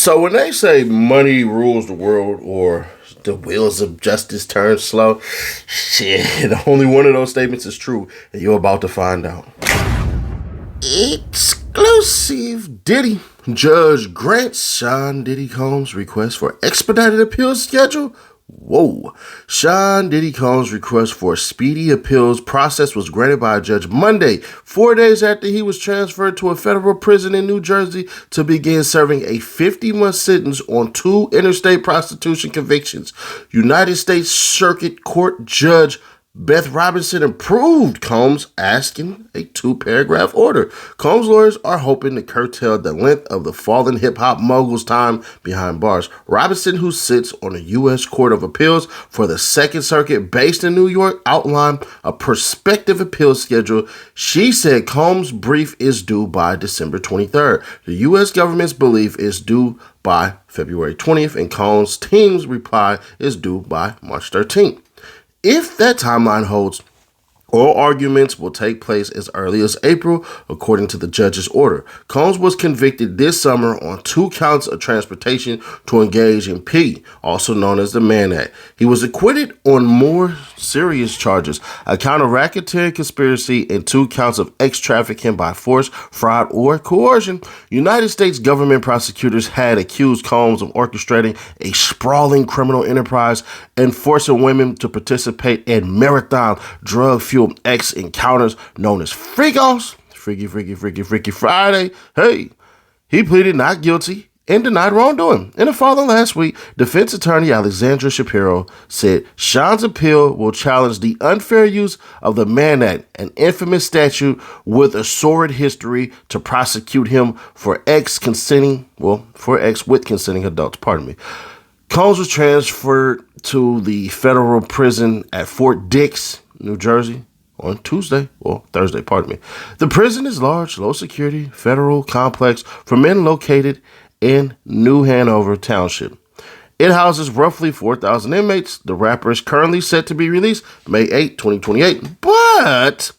So when they say money rules the world or the wheels of justice turn slow, shit, only one of those statements is true, and you're about to find out. Exclusive Diddy. Judge grants Sean Diddy Combs' request for expedited appeals schedule. Whoa. Sean Diddy Combs' request for a speedy appeals process was granted by a judge Monday, 4 days after he was transferred to a federal prison in New Jersey to begin serving a 50-month sentence on 2 interstate prostitution convictions. United States Circuit Court Judge Beth Robinson approved Combs asking a 2-paragraph order. Combs' lawyers are hoping to curtail the length of the fallen hip-hop mogul's time behind bars. Robinson, who sits on the U.S. Court of Appeals for the Second Circuit based in New York, outlined a prospective appeals schedule. She said Combs' brief is due by December 23rd. The U.S. government's belief is due by February 20th, and Combs' team's reply is due by March 13th. If that timeline holds, oral arguments will take place as early as April, according to the judge's order. Combs was convicted this summer on 2 counts of transportation to engage in P, also known as the Mann Act. He was acquitted on more serious charges, a count of racketeering conspiracy and 2 counts of trafficking by force, fraud, or coercion. United States government prosecutors had accused Combs of orchestrating a sprawling criminal enterprise and forcing women to participate in marathon drug-fueled X encounters known as freak-offs, Freaky Friday. Hey, he pleaded not guilty and denied wrongdoing. In a filing last week, defense attorney Alexandra Shapiro said Sean's appeal will challenge the unfair use of the Mann Act, an infamous statute with a sordid history, to prosecute him for X with consenting adults. Combs was transferred to the federal prison at Fort Dix, New Jersey, on Thursday. The prison is large, low security, federal complex for men located in New Hanover Township. It houses roughly 4,000 inmates. The rapper is currently set to be released May 8, 2028, but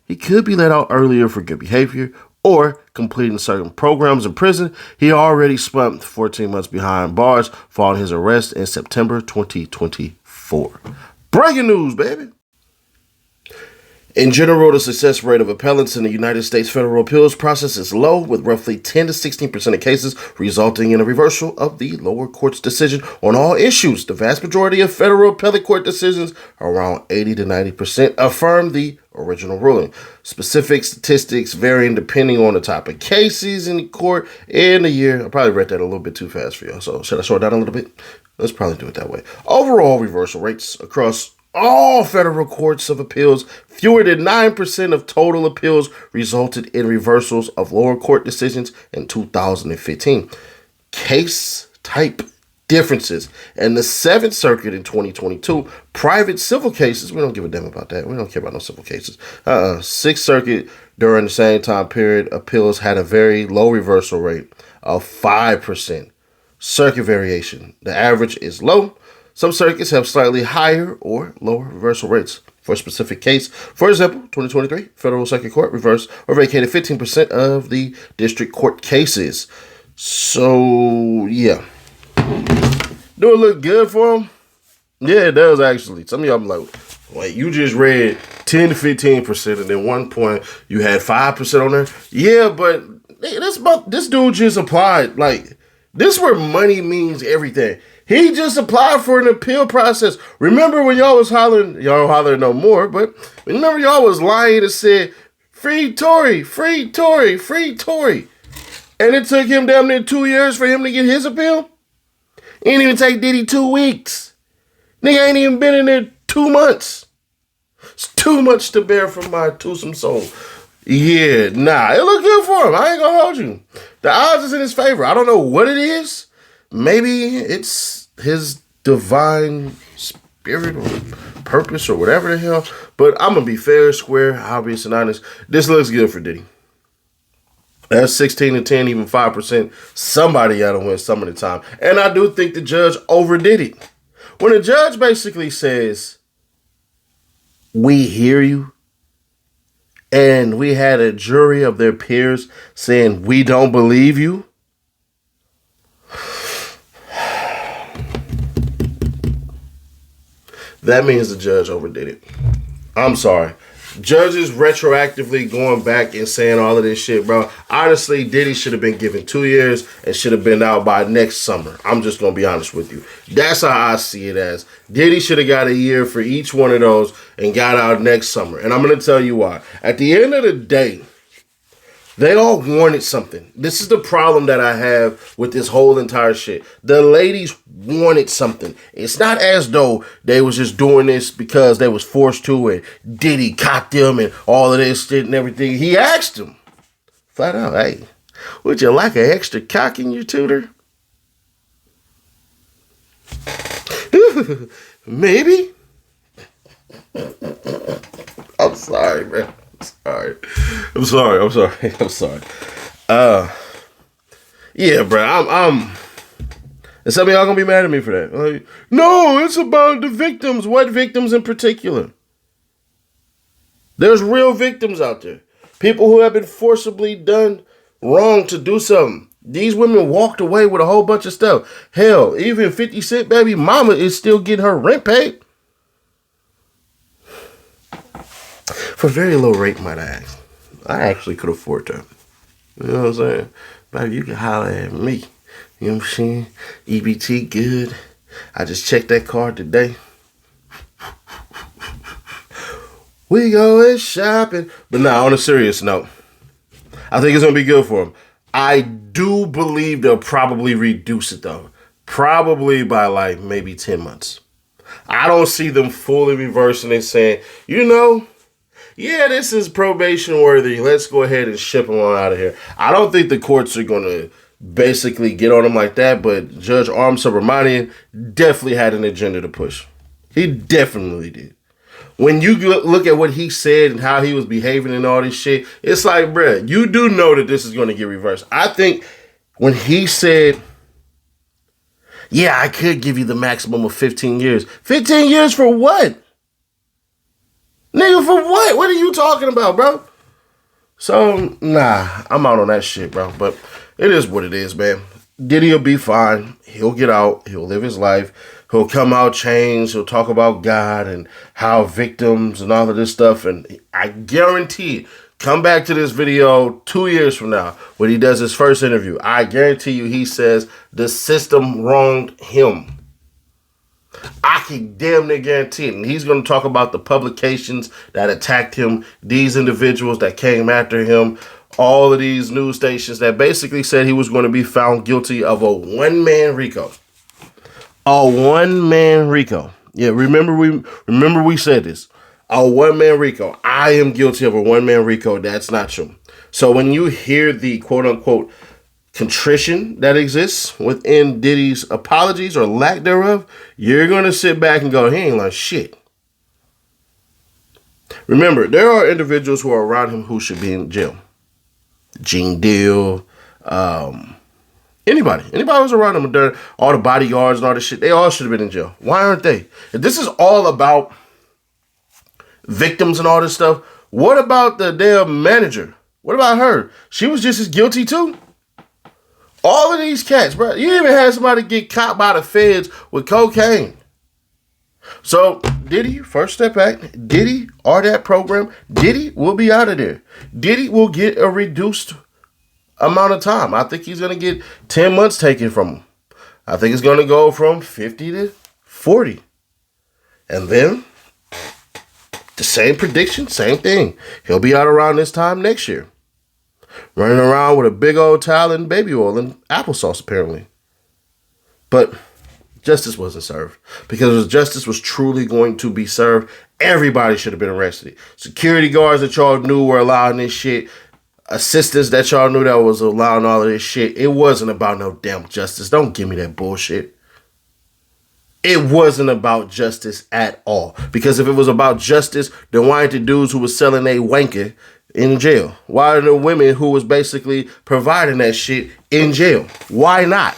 he could be let out earlier for good behavior or completing certain programs in prison. He already spent 14 months behind bars following his arrest in September 2024. Breaking news, baby. In general, the success rate of appellants in the United States federal appeals process is low, with roughly 10 to 16% of cases resulting in a reversal of the lower court's decision on all issues. The vast majority of federal appellate court decisions, around 80 to 90%, affirm the original ruling. Specific statistics varying depending on the type of cases in the court and the year. I probably read that a little bit too fast for y'all, so should I slow it down a little bit? Let's probably do it that way. Overall reversal rates across all federal courts of appeals, fewer than 9% of total appeals resulted in reversals of lower court decisions in 2015. Case type differences. In the 7th Circuit in 2022, private civil cases, we don't give a damn about that. We don't care about no civil cases. 6th Circuit, during the same time period, appeals had a very low reversal rate of 5%. Circuit variation. The average is low. Some circuits have slightly higher or lower reversal rates for a specific case. For example, 2023, Federal Circuit Court reversed or vacated 15% of the district court cases. So, yeah. Do it look good for them? Yeah, it does, actually. Some of y'all be like, wait, you just read 10 to 15%, and then one point you had 5% on there? Yeah, but this dude just applied. Like, this is where money means everything. He just applied for an appeal process. Remember when y'all was hollering, y'all don't holler no more, but remember y'all was lying and said, free Tory, free Tory, free Tory. And it took him damn near 2 years for him to get his appeal? It didn't even take Diddy 2 weeks. Nigga ain't even been in there 2 months. It's too much to bear from my twosome soul. Yeah, nah, it looked good for him. I ain't gonna hold you. The odds is in his favor. I don't know what it is. Maybe it's his divine spirit or purpose or whatever the hell. But I'm going to be fair, square, obvious, and honest. This looks good for Diddy. That's 16 to 10, even 5%. Somebody got to win some of the time. And I do think the judge overdid it. When the judge basically says, we hear you, and we had a jury of their peers saying, we don't believe you, that means the judge overdid it. I'm sorry. Judges retroactively going back and saying all of this shit, bro. Honestly, Diddy should have been given 2 years and should have been out by next summer. I'm just going to be honest with you. That's how I see it as. Diddy should have got a year for each one of those and got out next summer. And I'm going to tell you why. At the end of the day, they all wanted something. This is the problem that I have with this whole entire shit. The ladies wanted something. It's not as though they was just doing this because they was forced to and Diddy caught them and all of this shit and everything. He asked them flat out, hey, would you like an extra cock in your tutor? Maybe. I'm sorry, man. I'm sorry. Yeah, bro. And some of y'all gonna be mad at me for that. Like, no, it's about the victims. What victims in particular? There's real victims out there. People who have been forcibly done wrong to do something. These women walked away with a whole bunch of stuff. Hell, even 50 Cent baby mama is still getting her rent paid. For very low rate, might I ask. I actually could afford that. You know what I'm saying? Baby, you can holler at me. You know what I'm saying? EBT good. I just checked that card today. We going shopping. But now, on a serious note, I think it's going to be good for them. I do believe they'll probably reduce it, though. Probably by like maybe 10 months. I don't see them fully reversing and saying, you know, yeah, this is probation worthy. Let's go ahead and ship him on out of here. I don't think the courts are going to basically get on him like that, but Judge Arm Subramanian definitely had an agenda to push. He definitely did. When you look at what he said and how he was behaving and all this shit, it's like, bruh, you do know that this is going to get reversed. I think when he said, yeah, I could give you the maximum of 15 years. 15 years for what? Nigga, for what? What are you talking about, bro? So, nah, I'm out on that shit, bro. But it is what it is, man. Diddy will be fine. He'll get out. He'll live his life. He'll come out changed. He'll talk about God and how victims and all of this stuff. And I guarantee, come back to this video 2 years from now when he does his first interview. I guarantee you he says the system wronged him. I can damn near guarantee it. And he's going to talk about the publications that attacked him, these individuals that came after him, all of these news stations that basically said he was going to be found guilty of a one-man RICO. A one-man RICO. Yeah, remember we said this. A one-man RICO. I am guilty of a one-man RICO. That's not true. So when you hear the quote-unquote contrition that exists within Diddy's apologies or lack thereof, you're going to sit back and go, he ain't like shit. Remember, there are individuals who are around him who should be in jail. Gene Deal, anybody who's around him, all the bodyguards and all this shit, they all should have been in jail. Why aren't they? If this is all about victims and all this stuff, what about the damn manager? What about her? She was just as guilty too. All of these cats, bro. You even had somebody get caught by the feds with cocaine. So, Diddy, first step back. Diddy, or that program, Diddy will be out of there. Diddy will get a reduced amount of time. I think he's going to get 10 months taken from him. I think it's going to go from 50 to 40. And then, the same prediction, same thing. He'll be out around this time next year. Running around with a big old towel and baby oil and applesauce, apparently. But justice wasn't served. Because if justice was truly going to be served, everybody should have been arrested. Security guards that y'all knew were allowing this shit. Assistants that y'all knew that was allowing all of this shit. It wasn't about no damn justice. Don't give me that bullshit. It wasn't about justice at all. Because if it was about justice, then why ain't the dudes who was selling a wanker in jail? Why are the women who was basically providing that shit in jail? Why not?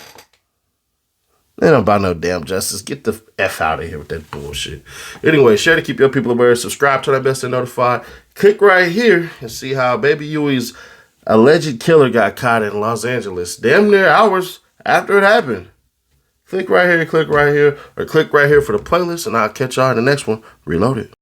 It ain't about no damn justice. Get the F out of here with that bullshit. Anyway, share to keep your people aware. Subscribe to that best and notified. Click right here and see how Baby Huey's alleged killer got caught in Los Angeles. Damn near hours after it happened. click right here, or click right here for the playlist, and I'll catch y'all in the next one. Reloaded.